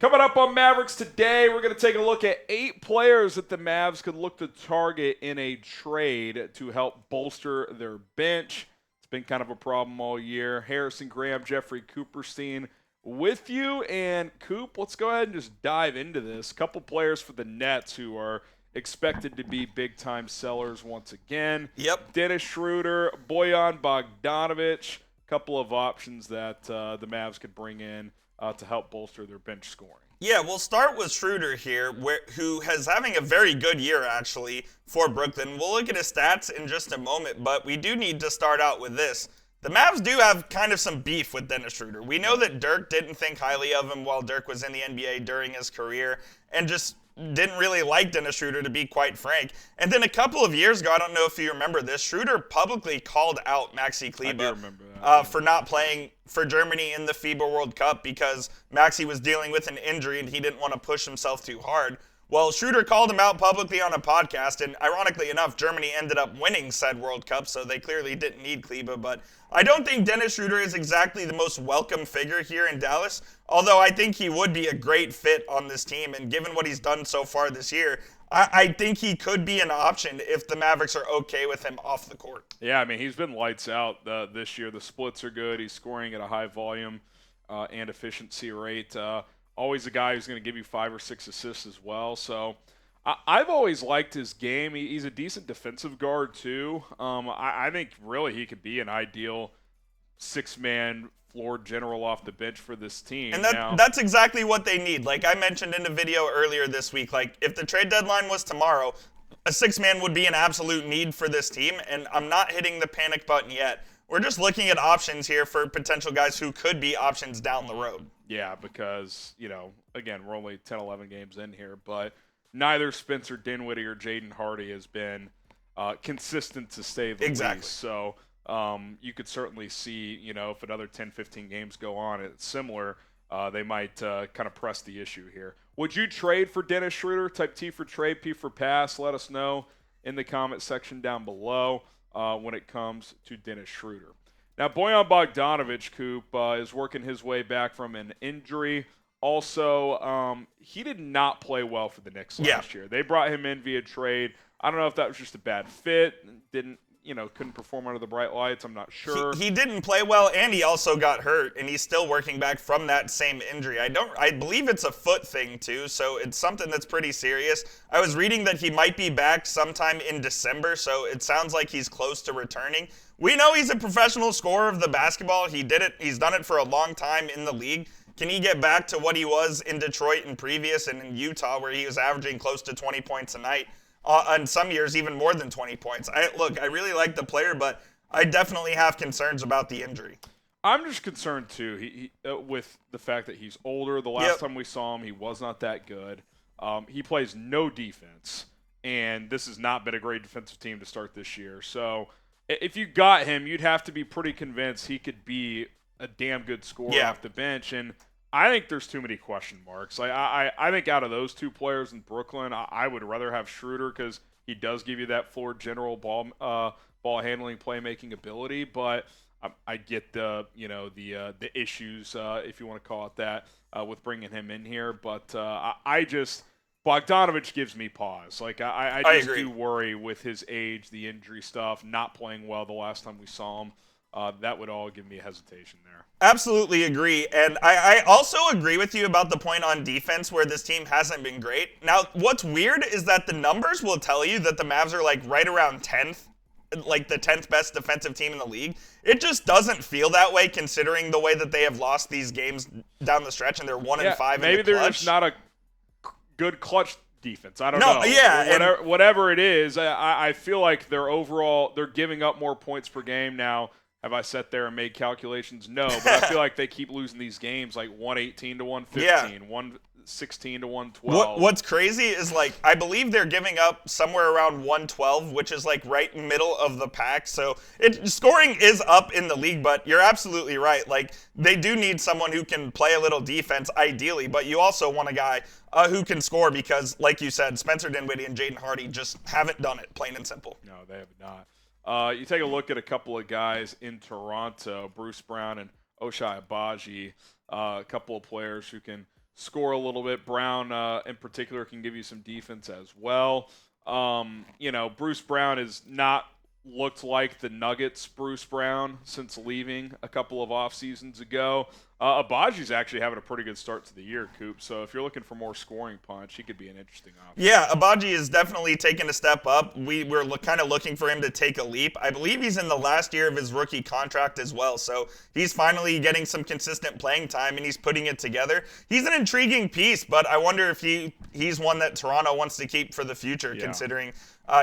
Coming up on Mavericks Today, we're going to take a look at 8 players that the Mavs could look to target in a trade to help bolster their bench. It's been kind of a problem all year. Harrison, Graham, Jeffrey, Cooperstein with you. And Coop, let's go ahead and just dive into this. A couple players for the Nets who are expected to be big-time sellers once again. Yep. Dennis Schroder, Bojan Bogdanovic, a couple of options that the Mavs could bring in to help bolster their bench scoring. Yeah, we'll start with Schroder here, who is having a very good year, actually, for Brooklyn. We'll look at his stats in just a moment, but we do need to start out with this. The Mavs do have kind of some beef with Dennis Schroder. We know that Dirk didn't think highly of him while Dirk was in the NBA during his career, and just didn't really like Dennis Schroder, to be quite frank. And then a couple of years ago, I don't know if you remember this, Schroder publicly called out Maxi Kleber for not playing for Germany in the FIBA World Cup because Maxi was dealing with an injury and he didn't want to push himself too hard. Well, Schroder called him out publicly on a podcast, and ironically enough, Germany ended up winning said World Cup, so they clearly didn't need Kleber. But I don't think Dennis Schroder is exactly the most welcome figure here in Dallas, although I think he would be a great fit on this team, and given what he's done so far this year, I think he could be an option if the Mavericks are okay with him off the court. Yeah, I mean, he's been lights out this year. The splits are good. He's scoring at a high volume and efficiency rate. Always a guy who's going to give you 5 or 6 assists as well. So I've always liked his game. He's a decent defensive guard too. I think really he could be an ideal 6-man floor general off the bench for this team. And that's exactly what they need. Like I mentioned in a video earlier this week, like if the trade deadline was tomorrow, a 6-man would be an absolute need for this team, and I'm not hitting the panic button yet. We're just looking at options here for potential guys who could be options down the road. Yeah, because, again, we're only 10, 11 games in here, but neither Spencer Dinwiddie or Jaden Hardy has been consistent to say the least. So you could certainly see, if another 10, 15 games go on, it's similar, they might kind of press the issue here. Would you trade for Dennis Schroder? Type T for trade, P for pass. Let us know in the comment section down below when it comes to Dennis Schroder. Now, Bojan Bogdanovic, Coop, is working his way back from an injury. Also, he did not play well for the Knicks last year. They brought him in via trade. I don't know if that was just a bad fit. Couldn't perform under the bright lights. I'm not sure. He didn't play well, and he also got hurt, and he's still working back from that same injury. I believe it's a foot thing too, so it's something that's pretty serious. I was reading that he might be back sometime in December, so it sounds like he's close to returning. We know he's a professional scorer of the basketball. He did it. He's done it for a long time in the league. Can he get back to what he was in Detroit and previous, and in Utah, where he was averaging close to 20 points a night? And some years even more than 20 points. I really like the player, but I definitely have concerns about the injury. I'm just concerned, too, he with the fact that he's older. The last time we saw him, he was not that good. He plays no defense, and this has not been a great defensive team to start this year. So if you got him, you'd have to be pretty convinced he could be a damn good scorer off the bench, and I think there's too many question marks. I think out of those 2 players in Brooklyn, I would rather have Schroder because he does give you that floor general ball handling, playmaking ability. But I get the issues, if you want to call it that, with bringing him in here. But Bogdanovic gives me pause. I just do worry with his age, the injury stuff, not playing well the last time we saw him. That would all give me a hesitation there. Absolutely agree. And I also agree with you about the point on defense where this team hasn't been great. Now, what's weird is that the numbers will tell you that the Mavs are right around 10th, like the 10th best defensive team in the league. It just doesn't feel that way considering the way that they have lost these games down the stretch and they're 1-5 in the clutch. Maybe they're just not a good clutch defense. I don't know. Yeah. Whatever it is, I feel like they're giving up more points per game now. Have I sat there and made calculations? No, but I feel like they keep losing these games 118 to 115, 116 to 112. What's crazy is I believe they're giving up somewhere around 112, which is right middle of the pack. So scoring is up in the league, but you're absolutely right. They do need someone who can play a little defense ideally, but you also want a guy who can score because, like you said, Spencer Dinwiddie and Jaden Hardy just haven't done it, plain and simple. No, they have not. You take a look at a couple of guys in Toronto, Bruce Brown and Ochai Agbaji, a couple of players who can score a little bit. Brown, in particular, can give you some defense as well. Bruce Brown has not looked like the Nuggets Bruce Brown since leaving a couple of off seasons ago. Agbaji's actually having a pretty good start to the year, Coop. So if you're looking for more scoring punch, he could be an interesting option. Yeah, Agbaji is definitely taking a step up. We're kind of looking for him to take a leap. I believe he's in the last year of his rookie contract as well, so he's finally getting some consistent playing time, and he's putting it together. He's an intriguing piece, but I wonder if he's one that Toronto wants to keep for the future, considering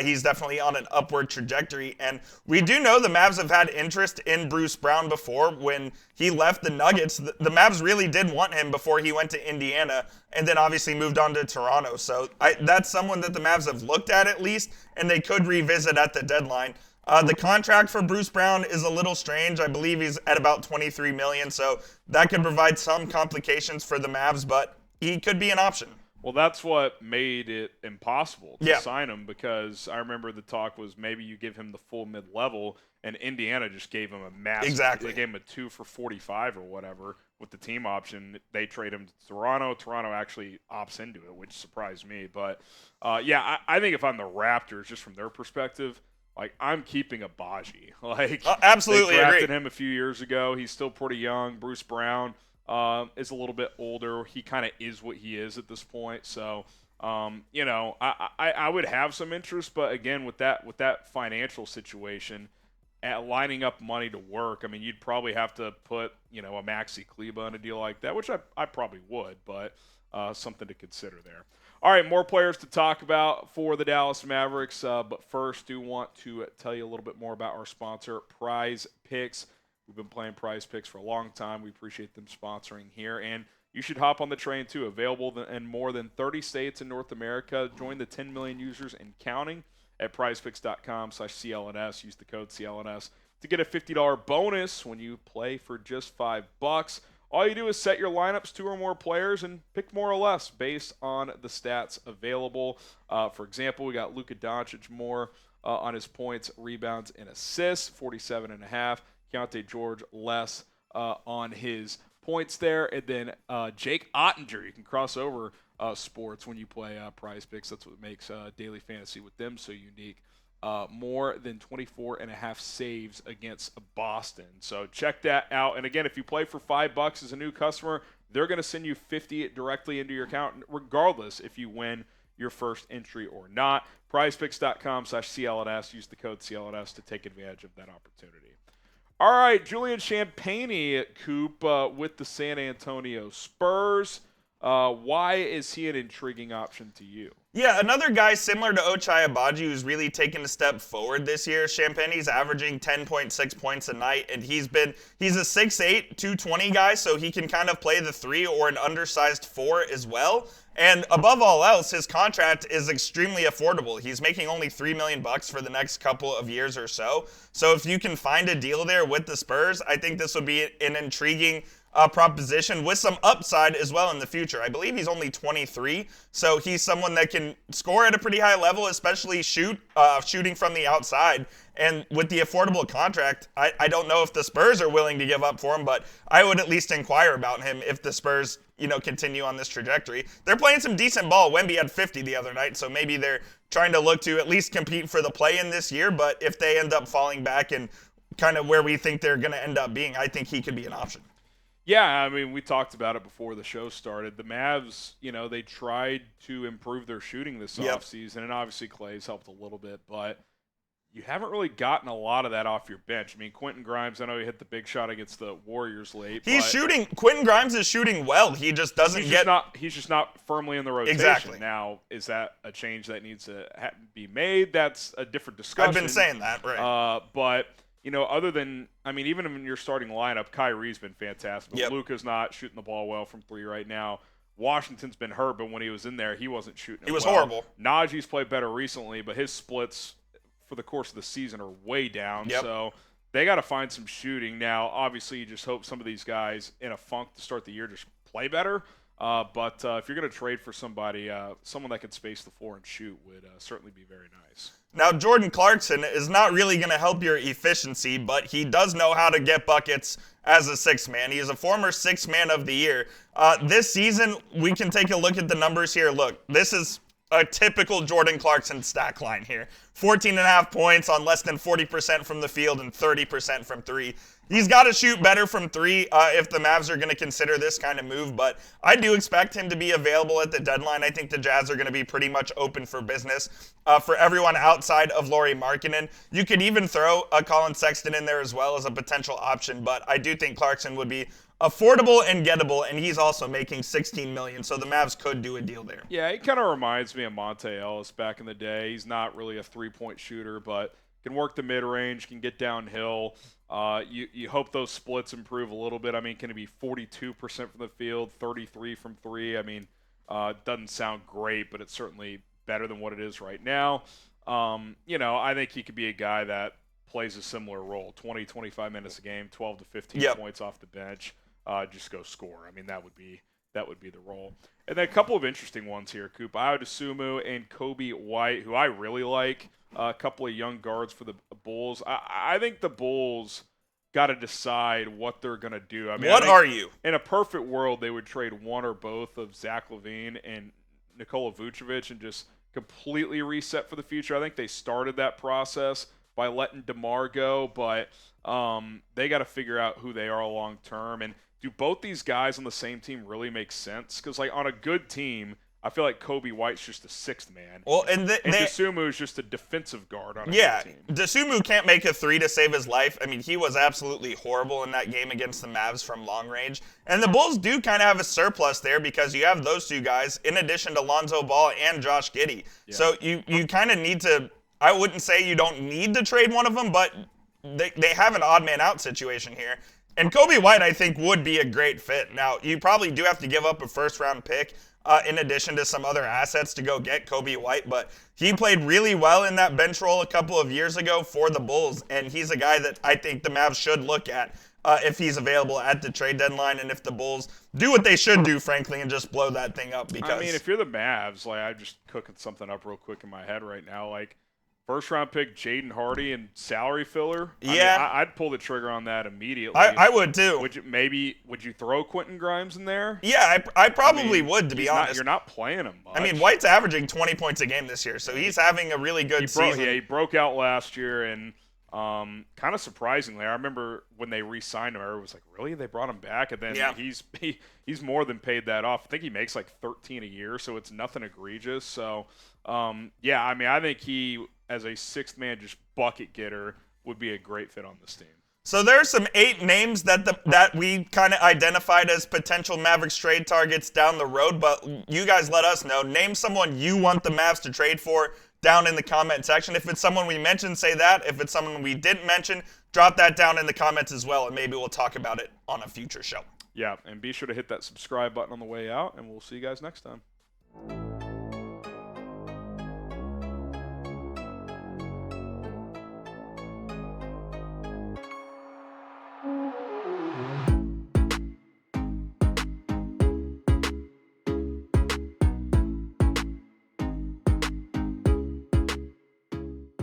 he's definitely on an upward trajectory. And we do know the Mavs have had interest in Bruce Brown before. When he left the Nuggets, the Mavs really did want him before he went to Indiana, and then obviously moved on to Toronto. So that's someone that the Mavs have looked at least, and they could revisit at the deadline. The contract for Bruce Brown is a little strange. I believe he's at about $23 million, so that could provide some complications for the Mavs, but he could be an option. Well, that's what made it impossible to sign him, because I remember the talk was maybe you give him the full mid-level, and Indiana just gave him a massive. Exactly. They gave him a 2 for $45 or whatever with the team option. They trade him to Toronto. Toronto actually opts into it, which surprised me. But, I think if I'm the Raptors, just from their perspective, I'm keeping Agbaji. Absolutely they drafted agree. him a few years ago. He's still pretty young. Bruce Brown is a little bit older. He kind of is what he is at this point. So, I would have some interest, but again, with that financial situation, at lining up money to work, I mean, you'd probably have to put, a Maxi Kleber on a deal like that, which I probably would, but something to consider there. All right, more players to talk about for the Dallas Mavericks, but first, do want to tell you a little bit more about our sponsor, Prize Picks. We've been playing Prize Picks for a long time. We appreciate them sponsoring here, and you should hop on the train too. Available in more than 30 states in North America. Join the 10 million users and counting at prizepicks.com/CLNS. Use the code CLNS to get a $50 bonus when you play for just $5. All you do is set your lineups, 2 or more players, and pick more or less based on the stats available. For example, we got Luka Doncic more on his points, rebounds, and assists, 47.5. Keontae George less on his points there. And then Jake Ottinger, you can cross over sports when you play Prize Picks. That's what makes daily fantasy with them so unique. More than 24.5 saves against Boston. So check that out. And again, if you play for $5 as a new customer, they're going to send you $50 directly into your account, regardless if you win your first entry or not. PrizePicks.com/CLNS. Use the code CLNS to take advantage of that opportunity. All right, Julian Champagnie, Coop, with the San Antonio Spurs. Why is he an intriguing option to you? Yeah, another guy similar to Ochai Agbaji who's really taken a step forward this year. Champagnie's averaging 10.6 points a night, and he's a 6'8", 220 guy, so he can kind of play the 3 or an undersized 4 as well. And above all else, his contract is extremely affordable. He's making only $3 million for the next couple of years or so. So if you can find a deal there with the Spurs, I think this would be an intriguing proposition with some upside as well in the future. I believe he's only 23, so he's someone that can score at a pretty high level, especially shooting from the outside. And with the affordable contract, I don't know if the Spurs are willing to give up for him, but I would at least inquire about him if the Spurs, continue on this trajectory. They're playing some decent ball. Wemby had 50 the other night, so maybe they're trying to look to at least compete for the play-in this year. But if they end up falling back and kind of where we think they're going to end up being, I think he could be an option. Yeah, I mean, we talked about it before the show started. The Mavs, they tried to improve their shooting this offseason, and obviously Clay's helped a little bit, but you haven't really gotten a lot of that off your bench. I mean, Quentin Grimes, I know he hit the big shot against the Warriors late. Quentin Grimes is shooting well. He just doesn't he's just not firmly in the rotation. Exactly. Now, is that a change that needs to be made? That's a different discussion. I've been saying that, right. But other than, even in your starting lineup, Kyrie's been fantastic. But Luka's not shooting the ball well from 3 right now. Washington's been hurt, but when he was in there, he wasn't shooting it well. He was horrible. Najee's played better recently, but his splits for the course of the season are way down. Yep. So they got to find some shooting. Now, obviously, you just hope some of these guys in a funk to start the year just play better. But if you're going to trade for somebody, someone that can space the floor and shoot would certainly be very nice. Now, Jordan Clarkson is not really going to help your efficiency, but he does know how to get buckets as a sixth man. He is a former sixth man of the year. This season, we can take a look at the numbers here. Look, this is a typical Jordan Clarkson stack line here. 14.5 points on less than 40% from the field and 30% from three. He's got to shoot better from three if the Mavs are going to consider this kind of move, but I do expect him to be available at the deadline. I think the Jazz are going to be pretty much open for business for everyone outside of Lauri Markkanen. You could even throw Colin Sexton in there as well as a potential option, but I do think Clarkson would be affordable and gettable, and he's also making $16 million, so the Mavs could do a deal there. Yeah, he kind of reminds me of Monte Ellis back in the day. He's not really a three-point shooter, but can work the mid-range, can get downhill. You hope those splits improve a little bit. I mean, can it be 42% from the field, 33 from three? I mean, doesn't sound great, but it's certainly better than what it is right now. I think he could be a guy that plays a similar role, 20, 25 minutes a game, 12 to 15 points off the bench. Just go score. I mean, that would be the role. And then a couple of interesting ones here, Coop. Ayo Dosunmu and Coby White, who I really like. A couple of young guards for the Bulls. I think the Bulls got to decide what they're going to do. I mean, what are you? In a perfect world, they would trade one or both of Zach LaVine and Nikola Vucevic and just completely reset for the future. I think they started that process by letting DeMar go, but they got to figure out who they are long term. And do both these guys on the same team really make sense? Because on a good team, I feel like Coby White's just a sixth man. Well, and Dosunmu is just a defensive guard on a good team. Dosunmu can't make a three to save his life. I mean, he was absolutely horrible in that game against the Mavs from long range. And the Bulls do kind of have a surplus there because you have those two guys in addition to Lonzo Ball and Josh Giddey. Yeah. So you kind of need to – I wouldn't say you don't need to trade one of them, but they have an odd man out situation here. And Coby White, I think, would be a great fit. Now, you probably do have to give up a first-round pick in addition to some other assets to go get Coby White, but he played really well in that bench role a couple of years ago for the Bulls, and he's a guy that I think the Mavs should look at if he's available at the trade deadline, and if the Bulls do what they should do, frankly, and just blow that thing up. Because I mean, if you're the Mavs, I'm just cooking something up real quick in my head right now, first-round pick Jaden Hardy and salary filler. I'd pull the trigger on that immediately. I would too. Would you throw Quentin Grimes in there? Yeah, I probably would, to be honest. You're not playing him much. I mean, White's averaging 20 points a game this year, so he's having a really good season. He broke out last year, and kind of surprisingly, I remember when they re-signed him, everyone was like, really? They brought him back? And then he's more than paid that off. I think he makes like $13 a year, so it's nothing egregious. So, I think he, as a sixth man, just bucket getter, would be a great fit on this team. So there are some 8 names that we kind of identified as potential Mavericks trade targets down the road, but you guys let us know. Name someone you want the Mavs to trade for down in the comment section. If it's someone we mentioned, say that. If it's someone we didn't mention, drop that down in the comments as well, and maybe we'll talk about it on a future show. Yeah, and be sure to hit that subscribe button on the way out, and we'll see you guys next time.